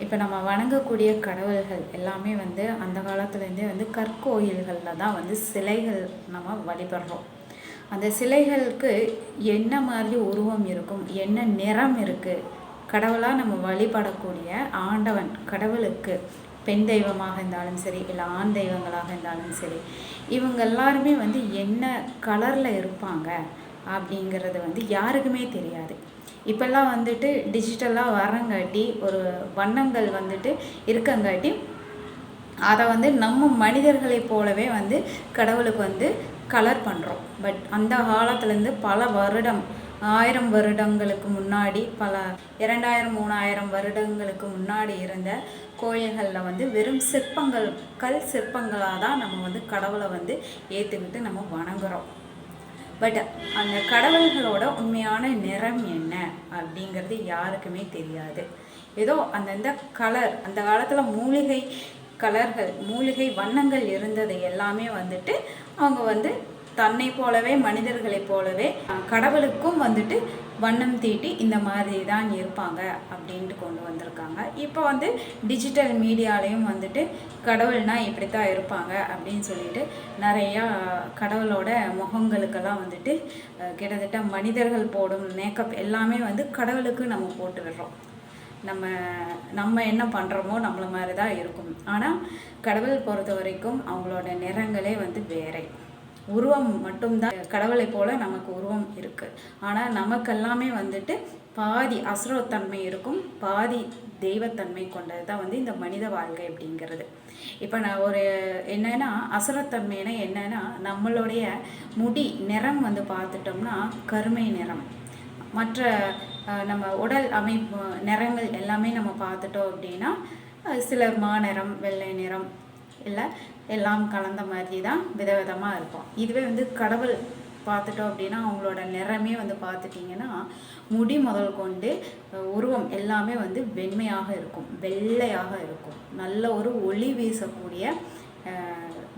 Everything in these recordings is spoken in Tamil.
இப்போ நம்ம வணங்கக்கூடிய கடவுள்கள் எல்லாமே வந்து அந்த காலத்துலேருந்தே வந்து கற்கோயில்களில் தான் வந்து சிலைகள் நம்ம வழிபடுறோம். அந்த சிலைகளுக்கு என்ன மாதிரி உருவம் இருக்கும், என்ன நிறம் இருக்குது, கடவுளாக நம்ம வழிபடக்கூடிய ஆண்டவன் கடவுளுக்கு பெண் தெய்வமாக இருந்தாலும் சரி, இல்லை ஆண் தெய்வங்களாக இருந்தாலும் சரி, இவங்க எல்லாருமே வந்து என்ன கலரில் இருப்பாங்க அப்படிங்கிறது வந்து யாருக்குமே தெரியாது. இப்போல்லாம் வந்துட்டு டிஜிட்டலாக வரங்காட்டி ஒரு வண்ணங்கள் வந்துட்டு இருக்கங்காட்டி அதை வந்து நம்ம மனிதர்களைப் போலவே வந்து கடவுளுக்கு வந்து கலர் பண்ணுறோம். பட் அந்த காலத்துலேருந்து பல வருடம் 1000 வருடங்களுக்கு முன்னாடி, பல 2000 3000 வருடங்களுக்கு முன்னாடி இருந்த கோயில்களில் வந்து வெறும் சிற்பங்கள், கல் சிற்பங்களாக தான் நம்ம வந்து கடவுளை வந்து ஏற்றுக்கிட்டு நம்ம வணங்குறோம். பட் அந்த கடவுள்களோட உண்மையான நிறம் என்ன அப்படிங்கிறது யாருக்குமே தெரியாது. ஏதோ அந்தந்த கலர், அந்த காலத்தில் மூலிகை கலர்கள், மூலிகை வண்ணங்கள் இருந்தது எல்லாமே வந்துட்டு அவங்க வந்து தன்னை போலவே மனிதர்களைப் போலவே கடவுளுக்கும் வந்துட்டு வண்ணம் தீட்டி இந்த மாதிரி தான் இருப்பாங்க அப்படின்ட்டு கொண்டு வந்திருக்காங்க. இப்போ வந்து டிஜிட்டல் மீடியாலையும் வந்துட்டு கடவுள்னா இப்படி தான் இருப்பாங்க அப்படின்னு சொல்லிட்டு நிறையா கடவுளோட முகங்களுக்கெல்லாம் வந்துட்டு கிட்டத்தட்ட மனிதர்கள் போடும் மேக்கப் எல்லாமே வந்து கடவுளுக்கு நம்ம போட்டு விடுறோம். நம்ம என்ன பண்ணுறோமோ நம்மள மாதிரி தான் இருக்கும். ஆனால் கடவுள் பொறுத்த வரைக்கும் அவங்களோட நிறங்களே வந்து வேற. உருவம் மட்டும்தான் கடவுளை போல நமக்கு உருவம் இருக்குது. ஆனால் நமக்கெல்லாமே வந்துட்டு பாதி அசுரத்தன்மை இருக்கும், பாதி தெய்வத்தன்மை கொண்டது தான் வந்து இந்த மனித வாழ்க்கை அப்படிங்கிறது. இப்போ நான் ஒரு என்னென்னா அசுரத்தன்மைனா என்னென்னா, நம்மளுடைய முடி நிறம் வந்து பார்த்துட்டோம்னா கருமை நிறம். மற்ற நம்ம உடல் அமைப்பு நிறங்கள் எல்லாமே நம்ம பார்த்துட்டோம் அப்படின்னா சிலர் மாநிறம், வெள்ளை நிறம், இல்லை எல்லாம் கலந்த மாதிரி தான் விதவிதமாக இருக்கும். இதுவே வந்து கடவுள் பார்த்துட்டோம் அப்படின்னா அவங்களோட நிறமே வந்து பார்த்துட்டிங்கன்னா முடி முதல் கொண்டு உருவம் எல்லாமே வந்து வெண்மையாக இருக்கும், வெள்ளையாக இருக்கும், நல்ல ஒரு ஒளி வீசக்கூடிய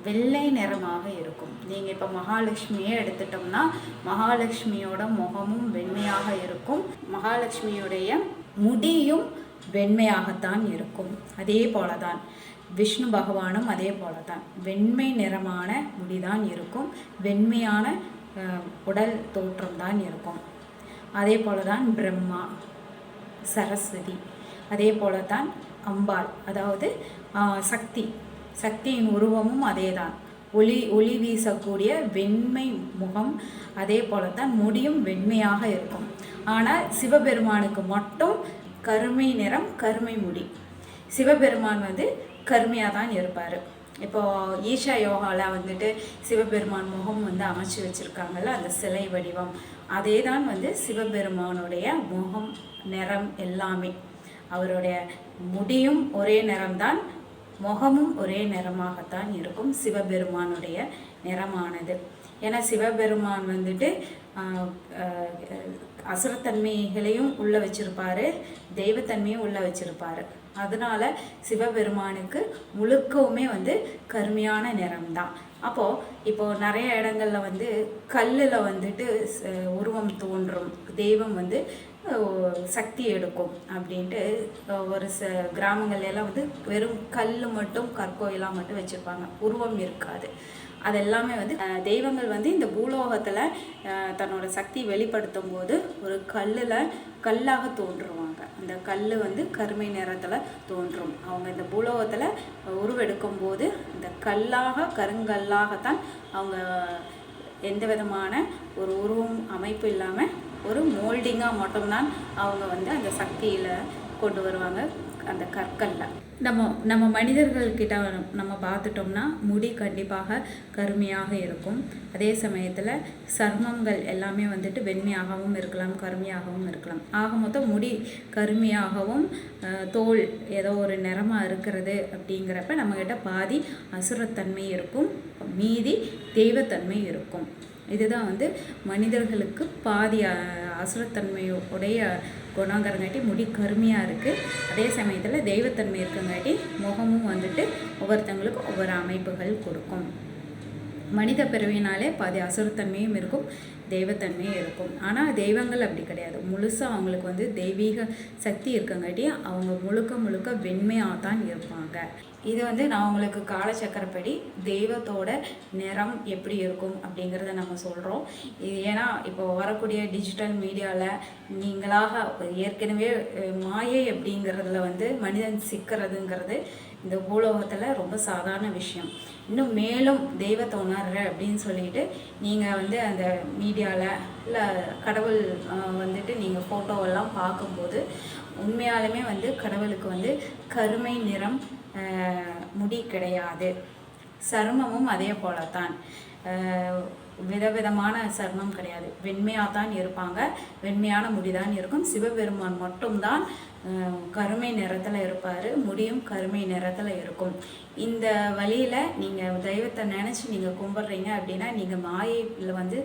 வெள்ளை நிறமாக இருக்கும். நீங்கள் இப்போ மகாலட்சுமியே எடுத்துட்டோம்னா மகாலட்சுமியோட முகமும் வெண்மையாக இருக்கும், மகாலட்சுமியுடைய முடியும் வெண்மையாகத்தான் இருக்கும். அதே போல தான் விஷ்ணு பகவானும் அதே போல தான் வெண்மை நிறமான முடிதான் இருக்கும், வெண்மையான உடல் தோற்றம் தான் இருக்கும். அதே போல தான் பிரம்மா, சரஸ்வதி, அதே போல தான் அம்பாள், அதாவது சக்தியின் உருவமும் அதே தான். ஒளி வீசக்கூடிய வெண்மை முகம், அதே போல தான் முடியும் வெண்மையாக இருக்கும். ஆனால் சிவபெருமானுக்கு மட்டும் கருமை நிறம், கருமை முடி. சிவபெருமான் வந்து கருமையாக தான் இருப்பார். இப்போது ஈஷா யோகாவில் வந்துட்டு சிவபெருமான் முகம் வந்து அமைச்சு வச்சுருக்காங்கல்ல, அந்த சிலை வடிவம், அதே தான் வந்து சிவபெருமானுடைய முகம், நிறம் எல்லாமே. அவருடைய முடியும் ஒரே நிறம்தான், முகமும் ஒரே நிறமாகத்தான் இருக்கும் சிவபெருமானுடைய நிறமானது. ஏன்னா சிவபெருமான் வந்துட்டு அசுரத்தன்மைகளையும் உள்ளே வச்சுருப்பார், தெய்வத்தன்மையும் உள்ளே வச்சுருப்பார். அதனால சிவபெருமானுக்கு முழுக்கவுமே வந்து கருமையான நிறம்தான். இப்போது நிறைய இடங்களில் வந்து கல்லில் வந்துட்டு உருவம் தோன்றும், தெய்வம் வந்து சக்தி எடுக்கும் அப்படின்ட்டு ஒரு கிராமங்கள்லாம் வந்து வெறும் கல் மட்டும் கற்கோயிலாக மட்டும் வச்சுருப்பாங்க, உருவம் இருக்காது. அதெல்லாமே வந்து தெய்வங்கள் வந்து இந்த பூலோகத்தில் தன்னோட சக்தி வெளிப்படுத்தும் போது ஒரு கல்லாக தோன்றுவாங்க. அந்த கல் வந்து கருமை நிறத்தில் தோன்றும். அவங்க இந்த பூலோகத்தில் உருவெடுக்கும் போது இந்த கருங்கல்லாகத்தான் அவங்க எந்த விதமான ஒரு உருவம் அமைப்பு இல்லாமல் ஒரு மோல்டிங்காக மட்டும்தான் அவங்க வந்து அந்த சக்தியில் கொண்டு வருவாங்க அந்த கற்களில். நம்ம மனிதர்கள்கிட்ட நம்ம பார்த்துட்டோம்னா முடி கண்டிப்பாக கருமையாக இருக்கும். அதே சமயத்தில் சர்மங்கள் எல்லாமே வந்துட்டு வெண்மையாகவும் இருக்கலாம், கருமையாகவும் இருக்கலாம். ஆக மொத்தம் முடி கருமையாகவும் தோல் ஏதோ ஒரு நிறமாக இருக்கிறது அப்படிங்கிறப்ப நம்மக்கிட்ட பாதி அசுரத்தன்மை இருக்கும், மீதி தெய்வத்தன்மை இருக்கும். இதுதான் வந்து மனிதர்களுக்கு பாதி அசுரத்தன்மையுடைய குணங்கிறங்காட்டி முடி கருமையாக இருக்குது. அதே சமயத்தில் தெய்வத்தன்மை இருக்கங்காட்டி முகமும் வந்துட்டு ஒவ்வொருத்தங்களுக்கும் ஒவ்வொரு அமைப்புகள் கொடுக்கும். மனித பிறவினாலே பாதி அசுரத்தன்மையும் இருக்கும், தெய்வத்தன்மை இருக்கும். ஆனால் தெய்வங்கள் அப்படி கிடையாது. முழுசாக அவங்களுக்கு வந்து தெய்வீக சக்தி இருக்கங்காட்டி அவங்க முழுக்க முழுக்க வெண்மையாக தான் இருப்பாங்க. இது வந்து நான் உங்களுக்கு காலச்சக்கரப்படி தெய்வத்தோட நிறம் எப்படி இருக்கும் அப்படிங்கிறத நம்ம சொல்கிறோம். இது ஏன்னா இப்போ வரக்கூடிய டிஜிட்டல் மீடியாவில் நீங்களாக ஏற்கனவே மாயை அப்படிங்கிறதுல வந்து மனிதன் சிக்கிறதுங்கிறது இந்த பூலோகத்தில் ரொம்ப சாதாரண விஷயம். இன்னும் மேலும் தெய்வத்தை உணர்ற அப்படின்னு சொல்லிட்டு நீங்கள் வந்து அந்த மீடியாவில் இல்லை கடவுள் வந்துட்டு நீங்கள் ஃபோட்டோவெல்லாம் பார்க்கும்போது உண்மையாலுமே வந்து கடவுளுக்கு வந்து கருமை நிறம் முடி கிடையாது. சருமமும் அதே போலத்தான். விதவிதமான சர்மம் கிடையாது. வெண்மையாக தான் இருப்பாங்க. வெண்மையான முடிதான் இருக்கும். சிவபெருமான் மட்டும்தான் கருமை நிறத்தில் இருப்பார். முடியும் கருமை நிறத்தில் இருக்கும். இந்த வழியில் நீங்கள் தெய்வத்தை நினச்சி நீங்கள் கும்பிட்றீங்க அப்படின்னா நீங்கள் மாயையில் வந்து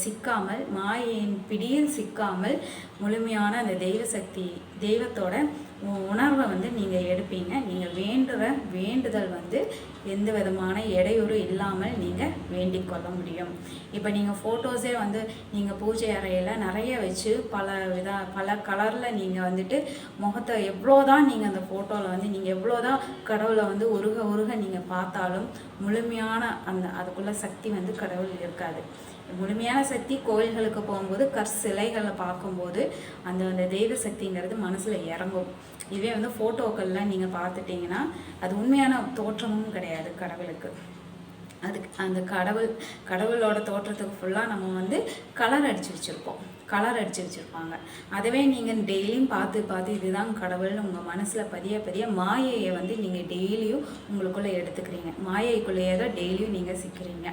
சிக்காமல், மாயையின் பிடியில் சிக்காமல் முழுமையான அந்த தெய்வ சக்தி தெய்வத்தோட உணர்வை வந்து நீங்கள் எடுப்பீங்க. நீங்கள் வேண்டுற வேண்டுதல் வந்து எந்த விதமான இடையூறு இல்லாமல் நீங்கள் வேண்டிக் கொள்ள முடியும். இப்போ நீங்கள் ஃபோட்டோஸே வந்து நீங்கள் பூஜை அறையில் நிறைய வச்சு பல கலரில் நீங்கள் வந்துட்டு முகத்தை எவ்வளோதான் நீங்கள் அந்த ஃபோட்டோவில் வந்து நீங்கள் எவ்வளோதான் கடவுளை வந்து உருக நீங்கள் பார்த்தாலும் முழுமையான அதுக்குள்ள சக்தி வந்து கடவுள் இருக்காது. முழுமையான சக்தி கோயில்களுக்கு போகும்போது சிலைகளை பார்க்கும்போது அந்த தெய்வ சக்திங்கிறது மனசில் இறங்கும். இதே வந்து ஃபோட்டோக்களில் நீங்கள் பார்த்துட்டிங்கன்னா அது உண்மையான தோற்றமும் கிடையாது கடவுளுக்கு. அதுக்கு அந்த கடவுளோட தோற்றத்துக்கு ஃபுல்லாக நம்ம வந்து கலர் அடித்து வச்சுருப்பாங்க. அதுவே நீங்கள் டெய்லியும் பார்த்து இதுதான் கடவுள்னு உங்கள் மனசில் பதிய மாயையை வந்து நீங்கள் டெய்லியும் உங்களுக்குள்ளே எடுத்துக்கிறீங்க. மாயைக்குள்ளேயே தான் டெய்லியும் நீங்கள் சிக்கிறீங்க.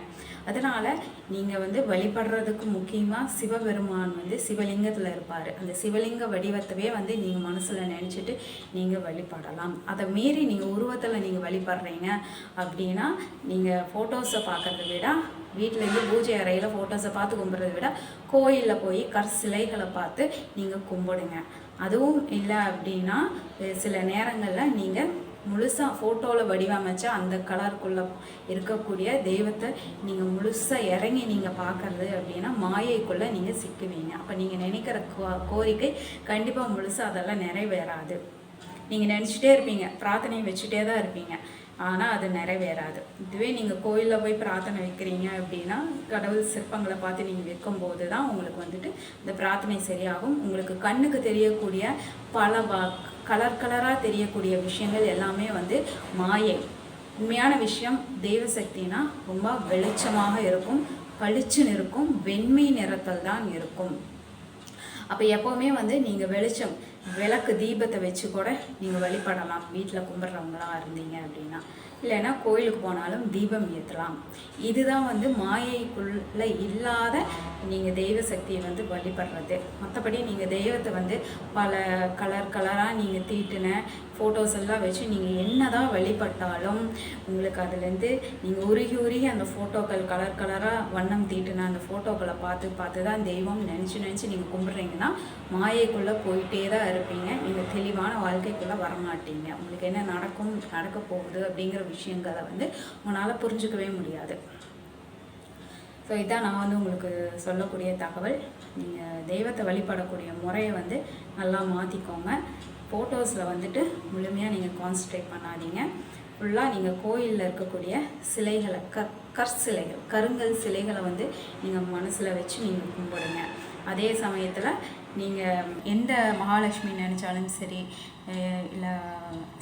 அதனால் நீங்கள் வந்து வழிபடுறதுக்கு முக்கியமாக சிவபெருமான் வந்து சிவலிங்கத்தில் இருப்பார். அந்த சிவலிங்க வடிவத்தவே வந்து நீங்கள் மனசில் நினச்சிட்டு நீங்கள் வழிபடலாம். அதை மீறி நீங்கள் உருவத்தில் நீங்கள் வழிபடுறீங்க அப்படின்னா நீங்கள் ஃபோட்டோஸை பார்க்குறத விட வீட்டிலேருந்து பூஜை அறையில் ஃபோட்டோஸை பார்த்து கும்பிட்றத விட கோயிலில் போய் சிலைகளை பார்த்து நீங்கள் கும்பிடுங்க. அதுவும் இல்லை அப்படின்னா சில நேரங்களில் நீங்கள் முழுசாக ஃபோட்டோவில் வடிவமைச்ச அந்த கலருக்குள்ளே இருக்கக்கூடிய தெய்வத்தை நீங்கள் முழுசாக இறங்கி நீங்கள் பார்க்குறது அப்படின்னா மாயைக்குள்ளே நீங்கள் சிக்குவீங்க. அப்போ நீங்கள் நினைக்கிற கோரிக்கை கண்டிப்பாக முழுசாக அதெல்லாம் நிறைவேறாது. நீங்கள் நினச்சிட்டே இருப்பீங்க, பிரார்த்தனை வச்சுட்டே தான் இருப்பீங்க, ஆனால் அது நிறைவேறாது. இதுவே நீங்கள் கோயிலில் போய் பிரார்த்தனை வைக்கிறீங்க அப்படின்னா கடவுள் சிற்பங்களை பார்த்து நீங்கள் வைக்கும்போது தான் உங்களுக்கு வந்துட்டு இந்த பிரார்த்தனை சரியாகும். உங்களுக்கு கண்ணுக்கு தெரியக்கூடிய பல கலராக தெரியக்கூடிய விஷயங்கள் எல்லாமே வந்து மாயை. உண்மையான விஷயம் தெய்வ சக்தினா ரொம்ப வெளிச்சமாக இருக்கும், பளிச்சுன்னு இருக்கும், வெண்மை நிறத்தில் தான் இருக்கும். அப்போ எப்போவுமே வந்து நீங்கள் வெளிச்சம் விளக்கு தீபத்தை வச்சு கூட நீங்கள் வழிபடலாம். வீட்டில் கும்பிட்றவங்களா இருந்தீங்க அப்படின்னா, இல்லைன்னா கோயிலுக்கு போனாலும் தீபம் ஏற்றலாம். இதுதான் வந்து மாயைக்குள்ளே இல்லாத நீங்கள் தெய்வ சக்தியை வந்து வழிபடுறது. மற்றபடி நீங்கள் தெய்வத்தை வந்து பல கலராக நீங்கள் தீட்டின ஃபோட்டோஸ் எல்லாம் வச்சு நீங்கள் என்ன தான் வழிபட்டாலும் உங்களுக்கு அதுலேருந்து நீங்கள் உருகி அந்த ஃபோட்டோக்கள் கலராக வண்ணம் தீட்டின அந்த ஃபோட்டோக்களை பார்த்து தான் தெய்வம் நினச்சி நீங்கள் கும்பிட்றீங்கன்னா மாயைக்குள்ளே போயிட்டே தான் இருப்பீங்க. நீங்கள் தெளிவான வாழ்க்கைக்குள்ளே வரமாட்டீங்க. உங்களுக்கு என்ன நடக்க போகுது அப்படிங்கிற விஷயங்களை வந்து உங்களால் புரிஞ்சுக்கவே முடியாது. ஸோ இதான் நான் வந்து உங்களுக்கு சொல்லக்கூடிய தகவல். நீங்கள் தெய்வத்தை வழிபடக்கூடிய முறையை வந்து நல்லா மாற்றிக்கோங்க. ஃபோட்டோஸில் வந்துட்டு முழுமையாக நீங்கள் கான்சன்ட்ரேட் பண்ணாதீங்க. ஃபுல்லாக நீங்கள் கோயிலில் இருக்கக்கூடிய சிலைகளை சிலைகள், கருங்கல் சிலைகளை வந்து நீங்கள் மனசில் வச்சு நீங்கள் கும்பிடுங்க. அதே சமயத்தில் நீங்கள் எந்த மகாலட்சுமி நினச்சாலும் சரி, இல்லை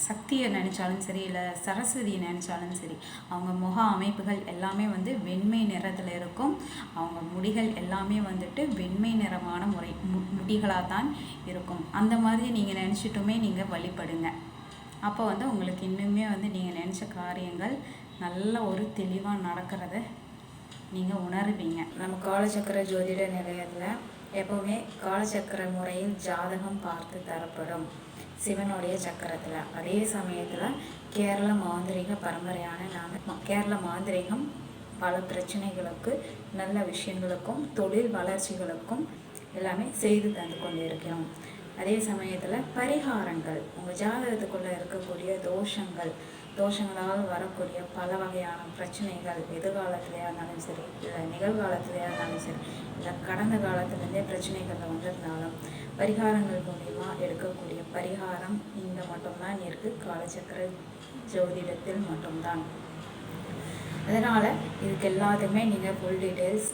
சக்தியை நினச்சாலும் சரி, இல்லை சரஸ்வதியை நினச்சாலும் சரி, அவங்க முக அமைப்புகள் எல்லாமே வந்து வெண்மை நிறத்தில் இருக்கும். அவங்க முடிகள் எல்லாமே வந்துட்டு வெண்மை நிறமான முடிகளாக தான் இருக்கும். அந்த மாதிரி நீங்கள் நினச்சிட்டுமே நீங்கள் வழிபடுங்க. அப்போ வந்து உங்களுக்கு இன்னுமே வந்து நீங்கள் நினச்ச காரியங்கள் நல்ல ஒரு தெளிவாக நடக்கிறத நீங்கள் உணருவீங்க. நம்ம காலச்சக்கர ஜோதிட நிலையத்தில் எப்போவுமே காலச்சக்கர முறையில் ஜாதகம் பார்த்து தரப்படும் சிவனுடைய சக்கரத்தில். அதே சமயத்தில் கேரள மாந்திரீக பரம்பரையான நாங்கள் கேரள மாந்திரீகம் பல பிரச்சனைகளுக்கு, நல்ல விஷயங்களுக்கும், தொழில் வளர்ச்சிகளுக்கும் எல்லாமே செய்து தந்து கொண்டிருக்கிறோம். அதே சமயத்தில் பரிகாரங்கள், உங்கள் ஜாதகத்துக்குள்ளே இருக்கக்கூடிய தோஷங்களால் வரக்கூடிய பல வகையான பிரச்சனைகள், எதிர்காலத்துலையாக இருந்தாலும் சரி, இல்லை நிகழ்காலத்துலையாக இருந்தாலும் சரி, இல்லை கடந்த காலத்துலேருந்தே பிரச்சனைகளில் வந்திருந்தாலும் பரிகாரங்கள் மூலிமா எடுக்கக்கூடிய பரிகாரம் இங்கே மட்டும்தான் இருக்குது, காலச்சக்கர ஜோதிடத்தில் மட்டும்தான். அதனால் இதுக்கு எல்லாத்துக்குமே நீங்கள் ஃபுல் டீட்டெயில்ஸ்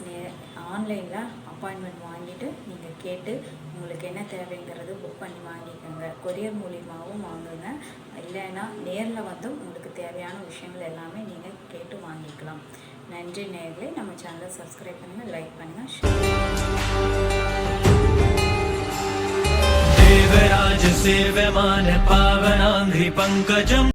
ஆன்லைனில் அப்பாயின்மெண்ட் வாங்கிட்டு நீங்கள் கேட்டு உங்களுக்கு என்ன தேவைங்கிறது புக் பண்ணி வாங்கிக்கோங்க. கொரியர் மூலியமாகவும் வாங்குங்க, இல்லைன்னா நேரில் வந்து உங்களுக்கு தேவையான விஷயங்கள் எல்லாமே நீங்கள் கேட்டு வாங்கிக்கலாம். நன்றி நேயர்களே. நம்ம சேனலை சப்ஸ்கிரைப் பண்ணுங்கள், லைக் பண்ணுங்கள், देवराज सेव्यमान पावनांघ्रि पंकजम्